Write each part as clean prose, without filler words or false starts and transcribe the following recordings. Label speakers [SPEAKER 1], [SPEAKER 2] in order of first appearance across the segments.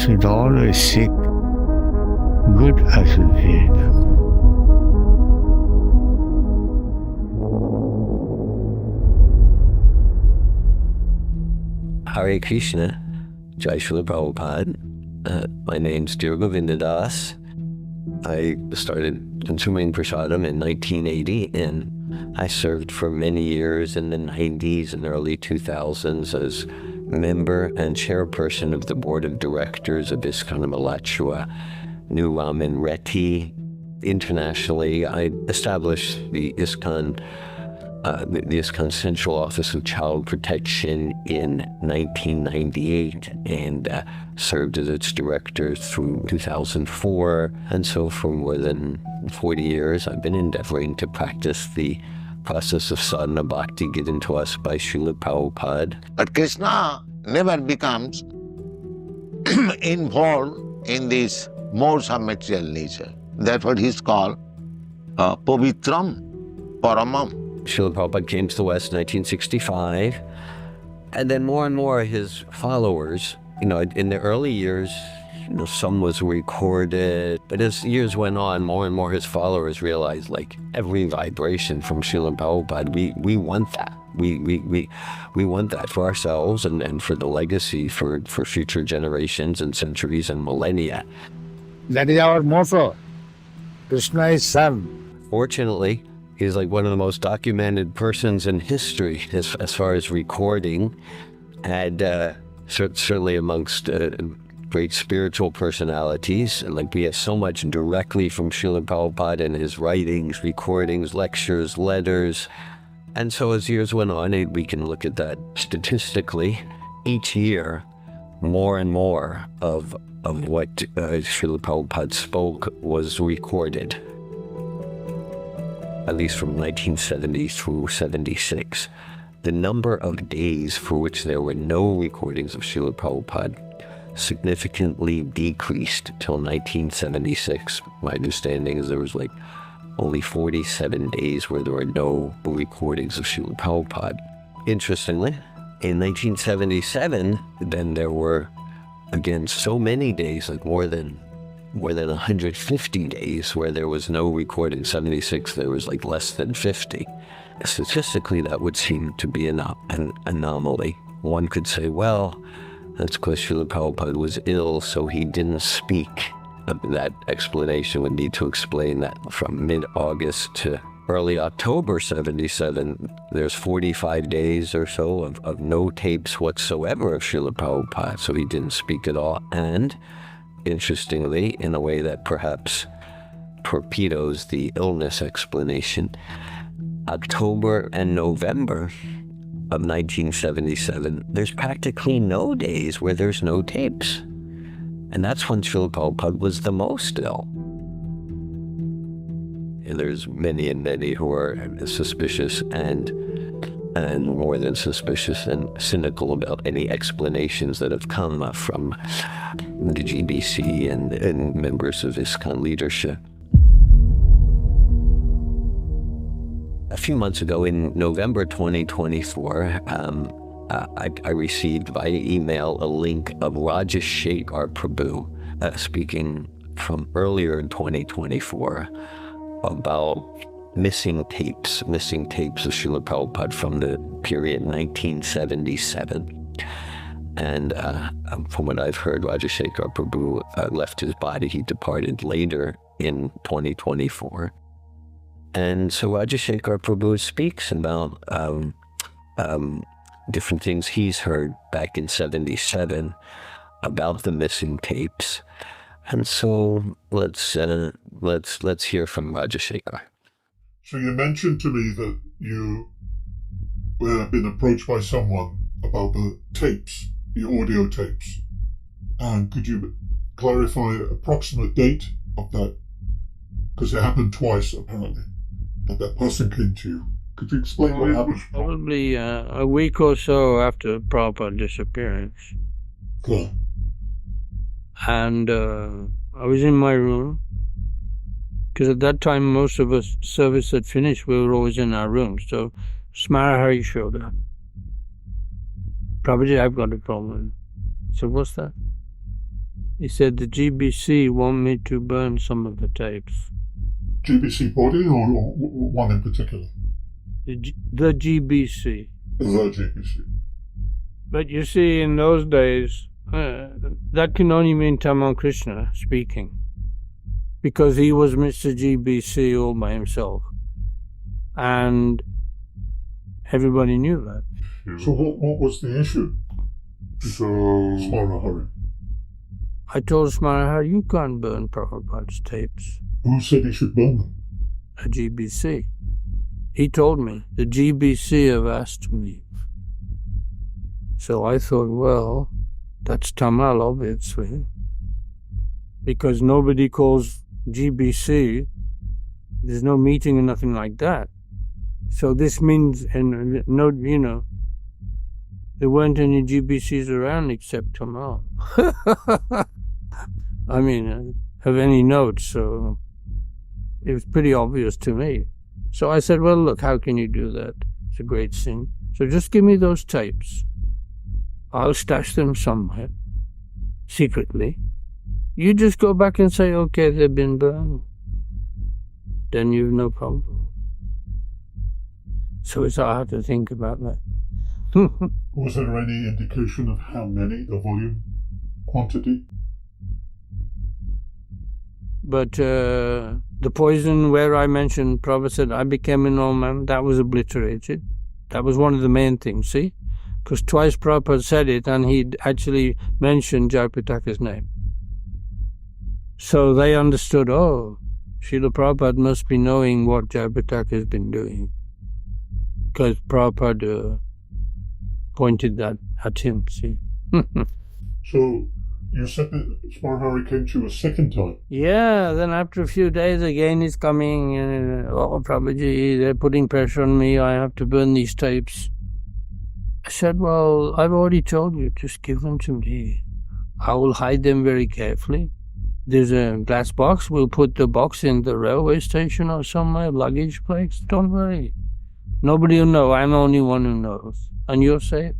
[SPEAKER 1] should always seek good associates.
[SPEAKER 2] Hare Krishna, Jai Shrila Prabhupada. My name's Dhira-Govinda. I started consuming prasadam in 1980, and I served for many years in the 90s and early 2000s as member and chairperson of the board of directors of ISKCON Malachua, New Raman Reti. Internationally, I established the ISKCON Central Office of Child Protection in 1998 and served as its director through 2004. And so for more than 40 years, I've been endeavoring to practice the process of sadhana bhakti given to us by Srila Prabhupada.
[SPEAKER 3] But Krishna never becomes involved in these modes of material nature. That's what he's called Pavitram Paramam.
[SPEAKER 2] Srila Prabhupada came to the West in 1965, and then more and more his followers, in the early years, some was recorded, but as years went on, more and more his followers realized, like, every vibration from Srila Prabhupada, we want that. We want that for ourselves and for the legacy for future generations and centuries and millennia.
[SPEAKER 1] That is our motto. Krishna is Son.
[SPEAKER 2] Fortunately, he's like one of the most documented persons in history as far as recording, and certainly amongst great spiritual personalities. Like, we have so much directly from Srila Prabhupada in his writings, recordings, lectures, letters. And so as years went on, we can look at that statistically. Each year, more and more of what Srila Prabhupada spoke was recorded, at least from 1970 through 76. The number of days for which there were no recordings of Srila Prabhupada significantly decreased till 1976. My understanding is there was only 47 days where there were no recordings of Srila Prabhupada. Interestingly, in 1977, then there were, again, so many days, more than 150 days where there was no recording. 76, there was less than 50. Statistically, that would seem to be an anomaly. One could say, well, that's because Srila Prabhupada was ill, so he didn't speak. That explanation would need to explain that from mid-August to early October 77, there's 45 days or so of no tapes whatsoever of Srila Prabhupada, so he didn't speak at all. And interestingly, in a way that perhaps torpedoes the illness explanation, October and November of 1977, there's practically no days where there's no tapes. And that's when Srila Prabhupada was the most ill. And there's many and many who are suspicious and more than suspicious and cynical about any explanations that have come from the GBC and members of ISKCON leadership. A few months ago, in November 2024, I received via email a link of Raджашекхар Prabhu speaking from earlier in 2024 about missing tapes of Srila Prabhupada from the period 1977. And from what I've heard, Raджашekхar Prabhu left his body. He departed later in 2024. And so Raджашekhar Prabhu speaks about different things he's heard back in 77 about the missing tapes. And so let's hear from Raджашekhar.
[SPEAKER 4] So you mentioned to me that you had been approached by someone about the tapes, the audio tapes. And could you clarify an approximate date of that? Because it happened twice, apparently, that person came to you. Could you explain what happened?
[SPEAKER 5] Probably a week or so after Prabhupada's disappearance.
[SPEAKER 4] Cool.
[SPEAKER 5] And I was in my room, because at that time most of us service had finished. We were always in our rooms. So Smara-Hari showed up. Prabhuji, I've got a problem. I said, what's that? He said the GBC want me to burn some of the tapes.
[SPEAKER 4] GBC body or one in particular?
[SPEAKER 5] The GBC.
[SPEAKER 4] The GBC.
[SPEAKER 5] But you see, in those days, that can only mean Tamil-Krishna speaking, because he was Mr. GBC all by himself, and everybody knew that.
[SPEAKER 4] So what was the issue? So Smara-Hari.
[SPEAKER 5] I told Smara-Hari, you can't burn Prabhupada's tapes.
[SPEAKER 4] Who said he should burn them?
[SPEAKER 5] A GBC. He told me. The GBC have asked me. So I thought, well, that's Tamil, obviously. Because nobody calls GBC. There's no meeting or nothing like that. So this means, and no, you know, there weren't any GBCs around except Tamil. I mean, have any notes, so it was pretty obvious to me. So I said, well, look, how can you do that? It's a great sin. So just give me those tapes. I'll stash them somewhere, secretly. You just go back and say, okay, they've been burned. Then you've no problem. So it's hard to think about that.
[SPEAKER 4] Was there any indication of how many, the volume, quantity?
[SPEAKER 5] But the poison where I mentioned, Prabhupada said, I became an old man, that was obliterated. That was one of the main things, see? Because twice Prabhupada said it and he actually mentioned Jayapataka's name. So they understood, oh, Srila Prabhupada must be knowing what Jayapataka has been doing. Because Prabhupada pointed that at him, see?
[SPEAKER 4] So you said that Smara-Hari came to you a second time?
[SPEAKER 5] Yeah, then after a few days again he's coming, oh Prabhuji, they're putting pressure on me, I have to burn these tapes. I said, well, I've already told you, just give them to me. I will hide them very carefully. There's a glass box, we'll put the box in the railway station or somewhere, luggage place, don't worry. Nobody will know, I'm the only one who knows. And you're safe.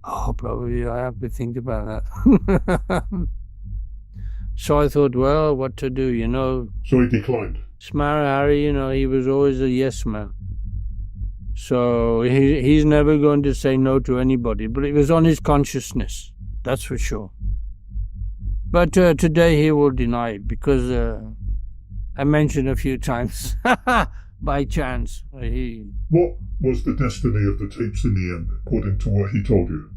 [SPEAKER 5] Oh, probably I have to think about that. So I thought, well, what to do, you know.
[SPEAKER 4] So he declined?
[SPEAKER 5] Smara-Hari, you know, he was always a yes man. So he's never going to say no to anybody, but it was on his consciousness, that's for sure. But today he will deny it because I mentioned a few times, by chance.
[SPEAKER 4] What was the destiny of the tapes in the end, according to what he told you?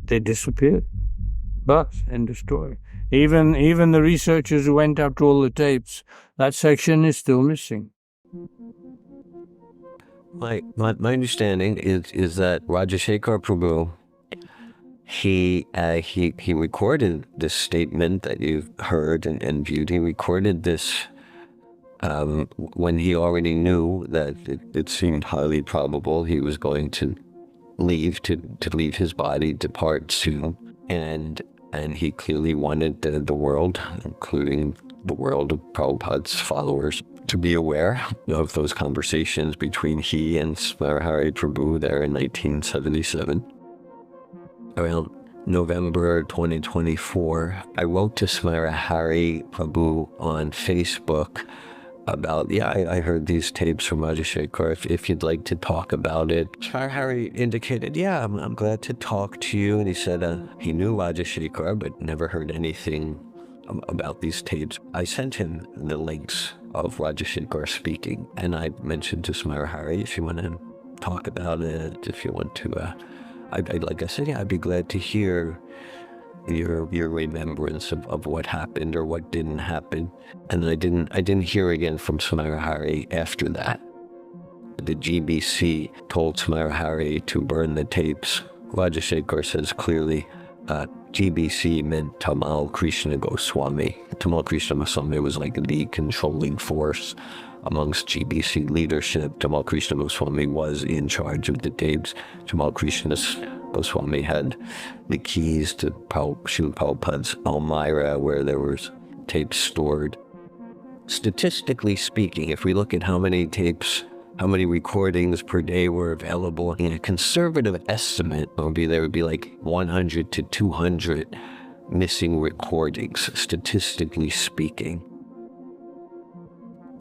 [SPEAKER 5] They disappeared. But, end of story. Even the researchers who went after all the tapes, that section is still missing.
[SPEAKER 2] My understanding is that Raджашекхар Prabhu, he recorded this statement that you've heard and viewed. He recorded this when he already knew that it seemed highly probable he was going to leave his body, depart soon, and he clearly wanted the world, including the world of Prabhupada's followers, to be aware of those conversations between he and Smara-Hari Prabhu there in 1977. Around November 2024, I wrote to Smara-Hari Prabhu on Facebook about, I heard these tapes from Raджашekhar, if you'd like to talk about it. Smara-Hari indicated, yeah, I'm glad to talk to you. And he said he knew Raджашekhar, but never heard anything about these tapes. I sent him the links of Raджашekhar speaking, and I mentioned to Smara-Hari, if you want to talk about it, if you want to, like I said, yeah, I'd be glad to hear your remembrance of what happened or what didn't happen. And I didn't hear again from Smara-Hari after that. The GBC told Smara-Hari to burn the tapes. Raджашekhar says clearly, GBC meant Tamal-Krishna Goswami. Tamal-Krishna Goswami was like the controlling force amongst GBC leadership. Tamal-Krishna Goswami was in charge of the tapes. Tamal-Krishna Goswami had the keys to Srila Prabhupada's Almira, where there was tapes stored. Statistically speaking, if we look at how many tapes how many recordings per day were available. In a conservative estimate, there would be like 100 to 200 missing recordings, statistically speaking.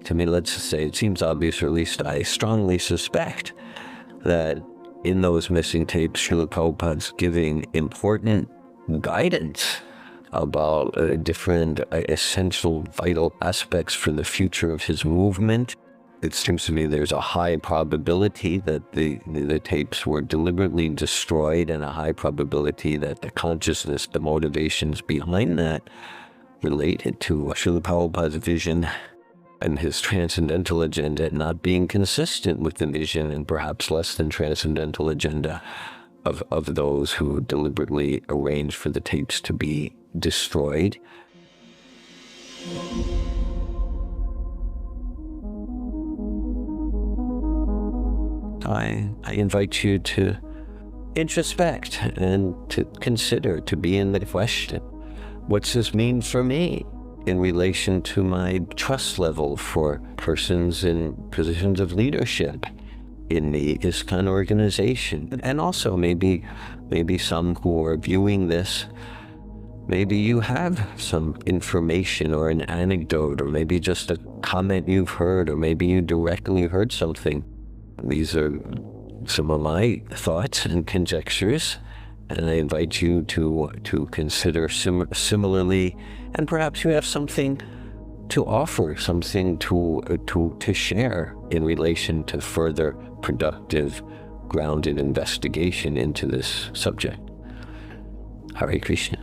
[SPEAKER 2] To me, let's just say it seems obvious, or at least I strongly suspect, that in those missing tapes, Srila Prabhupada's giving important guidance about different essential, vital aspects for the future of his movement. It seems to me there's a high probability that the tapes were deliberately destroyed, and a high probability that the consciousness, the motivations behind that related to Srila Prabhupada's vision and his transcendental agenda not being consistent with the vision and perhaps less than transcendental agenda of those who deliberately arranged for the tapes to be destroyed. I invite you to introspect and to consider, to be in the question, what's this mean for me in relation to my trust level for persons in positions of leadership in the ISKCON organization? And also maybe some who are viewing this, maybe you have some information or an anecdote, or maybe just a comment you've heard, or maybe you directly heard something. These are some of my thoughts and conjectures, and I invite you to consider similarly, and perhaps you have something to offer, something to share in relation to further productive, grounded investigation into this subject. Hare Krishna.